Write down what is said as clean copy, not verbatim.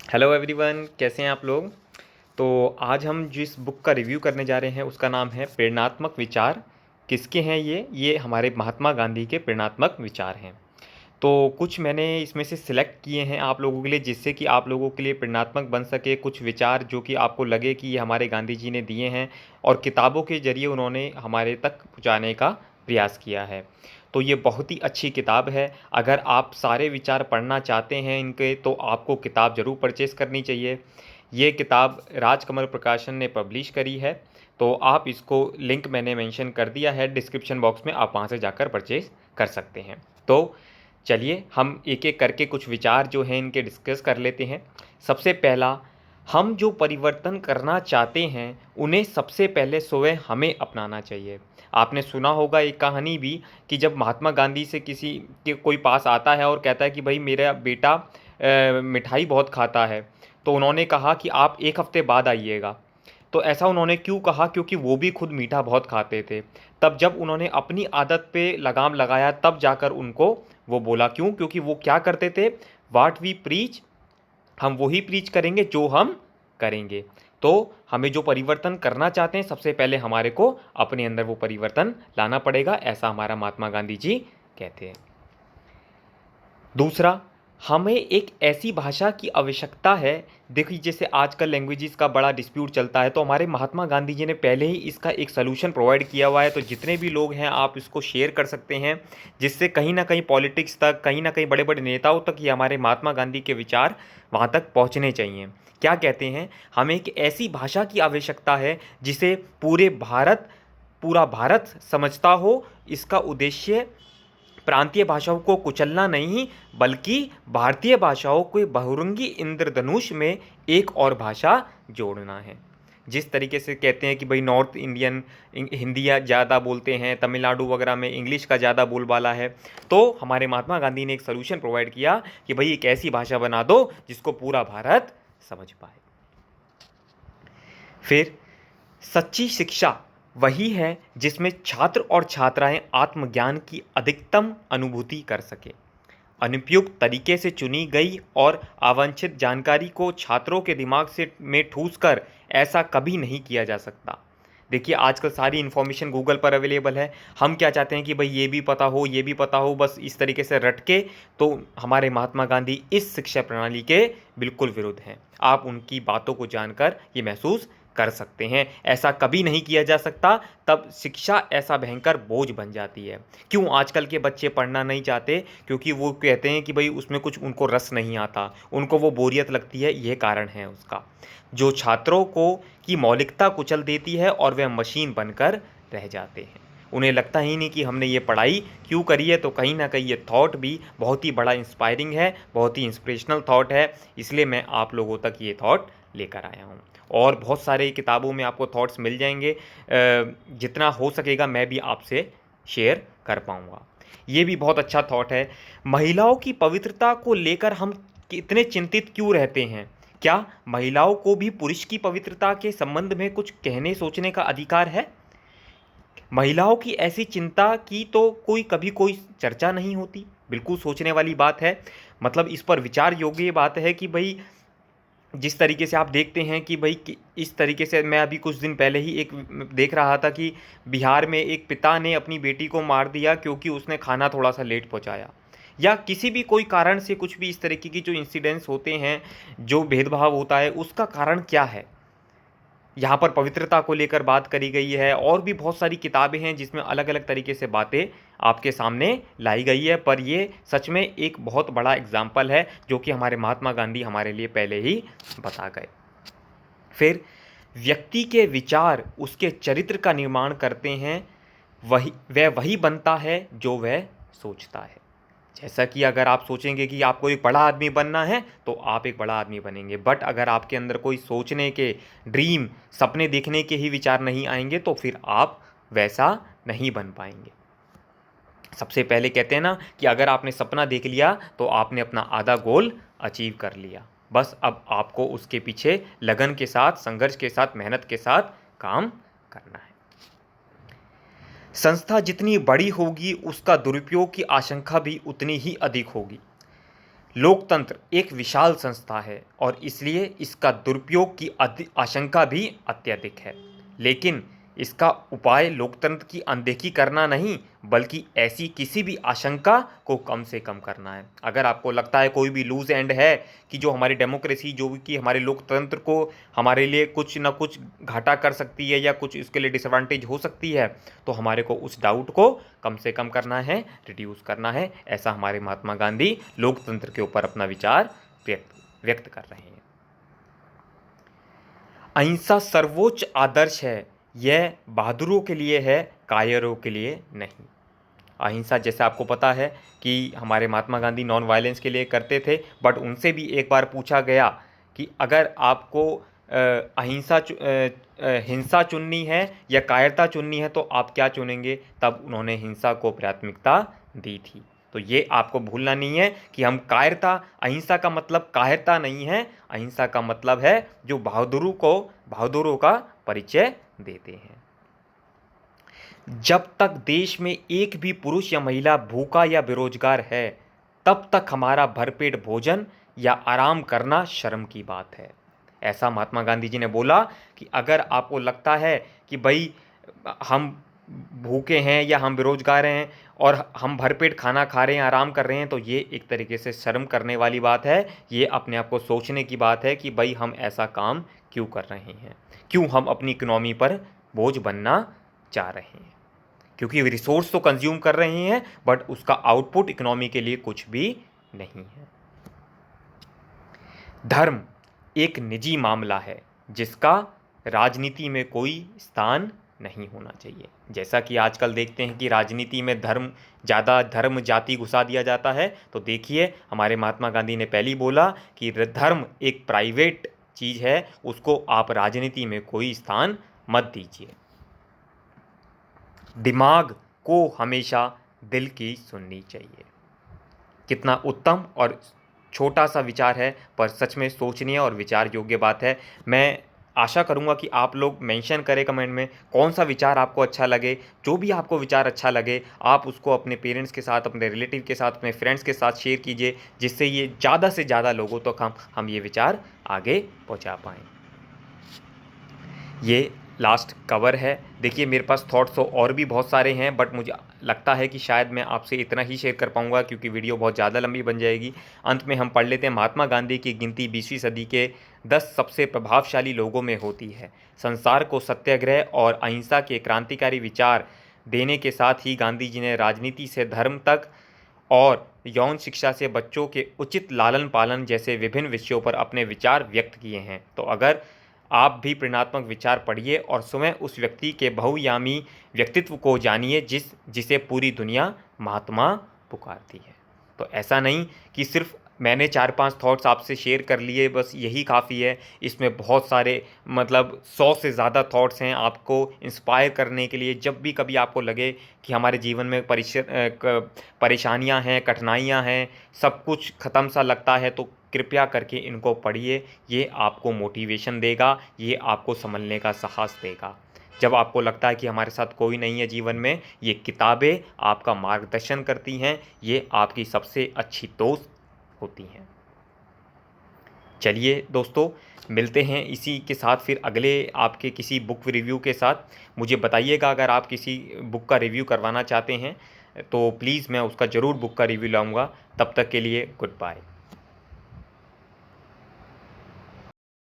Hello everyone, कैसे हैं आप लोग। तो आज हम जिस बुक का रिव्यू करने जा रहे हैं उसका नाम है प्रेरणात्मक विचार। किसके हैं ये हमारे महात्मा गांधी के प्रेरणात्मक विचार हैं। तो कुछ मैंने इसमें से सिलेक्ट किए हैं आप लोगों के लिए, जिससे कि आप लोगों के लिए प्रेरणात्मक बन सके कुछ विचार जो कि आपको लगे कि ये हमारे गांधी जी ने दिए हैं और किताबों के ज़रिए उन्होंने हमारे तक पहुँचाने का प्रयास किया है। तो ये बहुत ही अच्छी किताब है। अगर आप सारे विचार पढ़ना चाहते हैं इनके, तो आपको किताब ज़रूर परचेज़ करनी चाहिए। ये किताब राजकमल प्रकाशन ने पब्लिश करी है। तो आप इसको लिंक मैंने मेंशन कर दिया है डिस्क्रिप्शन बॉक्स में, आप वहाँ से जाकर परचेज़ कर सकते हैं। तो चलिए हम एक एक करके कुछ विचार जो हैं इनके डिस्कस कर लेते हैं। सबसे पहला, हम जो परिवर्तन करना चाहते हैं उन्हें सबसे पहले स्वयं हमें अपनाना चाहिए। आपने सुना होगा एक कहानी भी कि जब महात्मा गांधी से किसी के कोई पास आता है और कहता है कि भाई मेरा बेटा मिठाई बहुत खाता है, तो उन्होंने कहा कि आप एक हफ्ते बाद आइएगा। तो ऐसा उन्होंने क्यों कहा? क्योंकि वो भी खुद मीठा बहुत खाते थे। तब जब उन्होंने अपनी आदत पे लगाम लगाया तब जाकर उनको वो बोला। क्यों? क्योंकि वो क्या करते थे, वाट वी प्रीच, हम वही प्रीच करेंगे जो हम करेंगे। तो हमें जो परिवर्तन करना चाहते हैं सबसे पहले हमारे को अपने अंदर वो परिवर्तन लाना पड़ेगा, ऐसा हमारा महात्मा गांधी जी कहते हैं। दूसरा, हमें एक ऐसी भाषा की आवश्यकता है। देखिए, जैसे आजकल लैंग्वेजेस का बड़ा डिस्प्यूट चलता है, तो हमारे महात्मा गांधी जी ने पहले ही इसका एक सलूशन प्रोवाइड किया हुआ है। तो जितने भी लोग हैं आप इसको शेयर कर सकते हैं, जिससे कहीं ना कहीं पॉलिटिक्स तक, कहीं ना कहीं बड़े बड़े नेताओं तक ये हमारे महात्मा गांधी के विचार वहाँ तक पहुँचने चाहिए। क्या कहते हैं, हमें एक ऐसी भाषा की आवश्यकता है जिसे पूरा भारत समझता हो। इसका उद्देश्य प्रांतीय भाषाओं को कुचलना नहीं, बल्कि भारतीय भाषाओं को बहुरंगी इंद्रधनुष में एक और भाषा जोड़ना है। जिस तरीके से कहते हैं कि भाई नॉर्थ इंडियन हिंदी ज़्यादा बोलते हैं, तमिलनाडु वगैरह में इंग्लिश का ज़्यादा बोलबाला है, तो हमारे महात्मा गांधी ने एक सलूशन प्रोवाइड किया कि भाई एक ऐसी भाषा बना दो जिसको पूरा भारत समझ पाए। फिर, सच्ची शिक्षा वही है जिसमें छात्र और छात्राएं आत्मज्ञान की अधिकतम अनुभूति कर सके। अनुपयुक्त तरीके से चुनी गई और अवांछित जानकारी को छात्रों के दिमाग से में ठूस कर ऐसा कभी नहीं किया जा सकता। देखिए, आजकल सारी इन्फॉर्मेशन गूगल पर अवेलेबल है। हम क्या चाहते हैं कि भाई ये भी पता हो, ये भी पता हो, बस इस तरीके से रट के। तो हमारे महात्मा गांधी इस शिक्षा प्रणाली के बिल्कुल विरुद्ध हैं। आप उनकी बातों को जानकर ये महसूस कर सकते हैं, ऐसा कभी नहीं किया जा सकता। तब शिक्षा ऐसा भयंकर बोझ बन जाती है। क्यों आजकल के बच्चे पढ़ना नहीं चाहते? क्योंकि वो कहते हैं कि भाई उसमें कुछ उनको रस नहीं आता, उनको वो बोरियत लगती है। ये कारण है उसका, जो छात्रों को की मौलिकता कुचल देती है और वे मशीन बनकर रह जाते हैं। उन्हें लगता ही नहीं कि हमने ये पढ़ाई क्यों करी है। तो कहीं ना कहीं ये थॉट भी बहुत ही बड़ा इंस्पायरिंग है, बहुत ही इंस्पिरेशनल थॉट है। इसलिए मैं आप लोगों तक ये थॉट लेकर आया हूँ। और बहुत सारे किताबों में आपको थॉट्स मिल जाएंगे। जितना हो सकेगा मैं भी आपसे शेयर कर पाऊँगा। ये भी बहुत अच्छा थॉट है। महिलाओं की पवित्रता को लेकर हम कितने चिंतित क्यों रहते हैं? क्या महिलाओं को भी पुरुष की पवित्रता के संबंध में कुछ कहने सोचने का अधिकार है? महिलाओं की ऐसी चिंता की तो कभी कोई चर्चा नहीं होती। बिल्कुल सोचने वाली बात है। मतलब इस पर विचार योग्य ये बात है कि भाई जिस तरीके से आप देखते हैं कि भाई इस तरीके से, मैं अभी कुछ दिन पहले ही एक देख रहा था कि बिहार में एक पिता ने अपनी बेटी को मार दिया क्योंकि उसने खाना थोड़ा सा लेट पहुंचाया। या किसी भी कोई कारण से कुछ भी इस तरीके की जो इंसिडेंट्स होते हैं, जो भेदभाव होता है, उसका कारण क्या है? यहाँ पर पवित्रता को लेकर बात करी गई है। और भी बहुत सारी किताबें हैं जिसमें अलग अलग तरीके से बातें आपके सामने लाई गई है। पर ये सच में एक बहुत बड़ा एग्जाम्पल है जो कि हमारे महात्मा गांधी हमारे लिए पहले ही बता गए। फिर, व्यक्ति के विचार उसके चरित्र का निर्माण करते हैं। वह वही बनता है जो वह सोचता है। जैसा कि अगर आप सोचेंगे कि आपको एक बड़ा आदमी बनना है तो आप एक बड़ा आदमी बनेंगे, बट अगर आपके अंदर कोई सोचने के, ड्रीम, सपने देखने के ही विचार नहीं आएंगे तो फिर आप वैसा नहीं बन पाएंगे। सबसे पहले कहते हैं ना कि अगर आपने सपना देख लिया तो आपने अपना आधा गोल अचीव कर लिया। बस अब आपको उसके पीछे लगन के साथ, संघर्ष के साथ, मेहनत के साथ काम करना है। संस्था जितनी बड़ी होगी उसका दुरुपयोग की आशंका भी उतनी ही अधिक होगी। लोकतंत्र एक विशाल संस्था है और इसलिए इसका दुरुपयोग की आशंका भी अत्यधिक है, लेकिन इसका उपाय लोकतंत्र की अनदेखी करना नहीं बल्कि ऐसी किसी भी आशंका को कम से कम करना है। अगर आपको लगता है कोई भी लूज एंड है कि जो हमारी डेमोक्रेसी, जो कि हमारे लोकतंत्र को हमारे लिए कुछ ना कुछ घाटा कर सकती है या कुछ इसके लिए डिसएडवांटेज हो सकती है, तो हमारे को उस डाउट को कम से कम करना है, रिड्यूस करना है। ऐसा हमारे महात्मा गांधी लोकतंत्र के ऊपर अपना विचार व्यक्त कर रहे हैं। अहिंसा सर्वोच्च आदर्श है, यह बहादुरों के लिए है, कायरों के लिए नहीं। अहिंसा, जैसे आपको पता है कि हमारे महात्मा गांधी नॉन वायलेंस के लिए करते थे, बट उनसे भी एक बार पूछा गया कि अगर आपको हिंसा चुननी है या कायरता चुननी है तो आप क्या चुनेंगे, तब उन्होंने हिंसा को प्राथमिकता दी थी। तो ये आपको भूलना नहीं है कि हम कायरता, अहिंसा का मतलब कायरता नहीं है, अहिंसा का मतलब है जो बहादुरों का परिचय देते हैं। जब तक देश में एक भी पुरुष या महिला भूखा या बेरोजगार है, तब तक हमारा भरपेट भोजन या आराम करना शर्म की बात है। ऐसा महात्मा गांधी जी ने बोला कि अगर आपको लगता है कि भाई हम भूखे हैं या हम बेरोजगार हैं और हम भरपेट खाना खा रहे हैं, आराम कर रहे हैं, तो ये एक तरीके से शर्म करने वाली बात है। ये अपने आप को सोचने की बात है कि भाई हम ऐसा काम क्यों कर रहे हैं, क्यों हम अपनी इकोनॉमी पर बोझ बनना चाह रहे हैं, क्योंकि रिसोर्स तो कंज्यूम कर रहे हैं बट उसका आउटपुट इकोनॉमी के लिए कुछ भी नहीं है। धर्म एक निजी मामला है जिसका राजनीति में कोई स्थान नहीं होना चाहिए। जैसा कि आजकल देखते हैं कि राजनीति में धर्म जाति घुसा दिया जाता है, तो देखिए हमारे महात्मा गांधी ने पहले ही बोला कि धर्म एक प्राइवेट चीज़ है, उसको आप राजनीति में कोई स्थान मत दीजिए। दिमाग को हमेशा दिल की सुननी चाहिए। कितना उत्तम और छोटा सा विचार है, पर सच में सोचनीय और विचार योग्य बात है। मैं आशा करूंगा कि आप लोग मेंशन करें कमेंट में कौन सा विचार आपको अच्छा लगे। जो भी आपको विचार अच्छा लगे आप उसको अपने पेरेंट्स के साथ, अपने रिलेटिव के साथ, अपने फ्रेंड्स के साथ शेयर कीजिए, जिससे ये ज़्यादा से ज़्यादा लोगों तक हम ये विचार आगे पहुँचा पाएँ। ये लास्ट कवर है। देखिए मेरे पास थॉट्स तो और भी बहुत सारे हैं, बट मुझे लगता है कि शायद मैं आपसे इतना ही शेयर कर पाऊंगा क्योंकि वीडियो बहुत ज़्यादा लंबी बन जाएगी। अंत में हम पढ़ लेते हैं। महात्मा गांधी की गिनती 20वीं सदी के 10 सबसे प्रभावशाली लोगों में होती है। संसार को सत्याग्रह और अहिंसा के क्रांतिकारी विचार देने के साथ ही गांधी जी ने राजनीति से धर्म तक और यौन शिक्षा से बच्चों के उचित लालन पालन जैसे विभिन्न विषयों पर अपने विचार व्यक्त किए हैं। तो अगर आप भी प्रेरणात्मक विचार पढ़िए और स्वयं उस व्यक्ति के बहुआयामी व्यक्तित्व को जानिए जिसे पूरी दुनिया महात्मा पुकारती है। तो ऐसा नहीं कि सिर्फ मैंने 4-5 थॉट्स आपसे शेयर कर लिए, बस यही काफ़ी है। इसमें बहुत सारे 100 से ज़्यादा थॉट्स हैं आपको इंस्पायर करने के लिए। जब भी कभी आपको लगे कि हमारे जीवन में परेशानियां हैं, कठिनाइयां हैं, सब कुछ ख़त्म सा लगता है, तो कृपया करके इनको पढ़िए। ये आपको मोटिवेशन देगा, ये आपको संभलने का साहस देगा। जब आपको लगता है कि हमारे साथ कोई नहीं है जीवन में, ये किताबें आपका मार्गदर्शन करती हैं, ये आपकी सबसे अच्छी दोस्त होती हैं। चलिए दोस्तों, मिलते हैं इसी के साथ फिर अगले आपके किसी बुक रिव्यू के साथ। मुझे बताइएगा अगर आप किसी बुक का रिव्यू करवाना चाहते हैं तो प्लीज़ मैं उसका ज़रूर बुक का रिव्यू लाऊंगा। तब तक के लिए गुड बाय।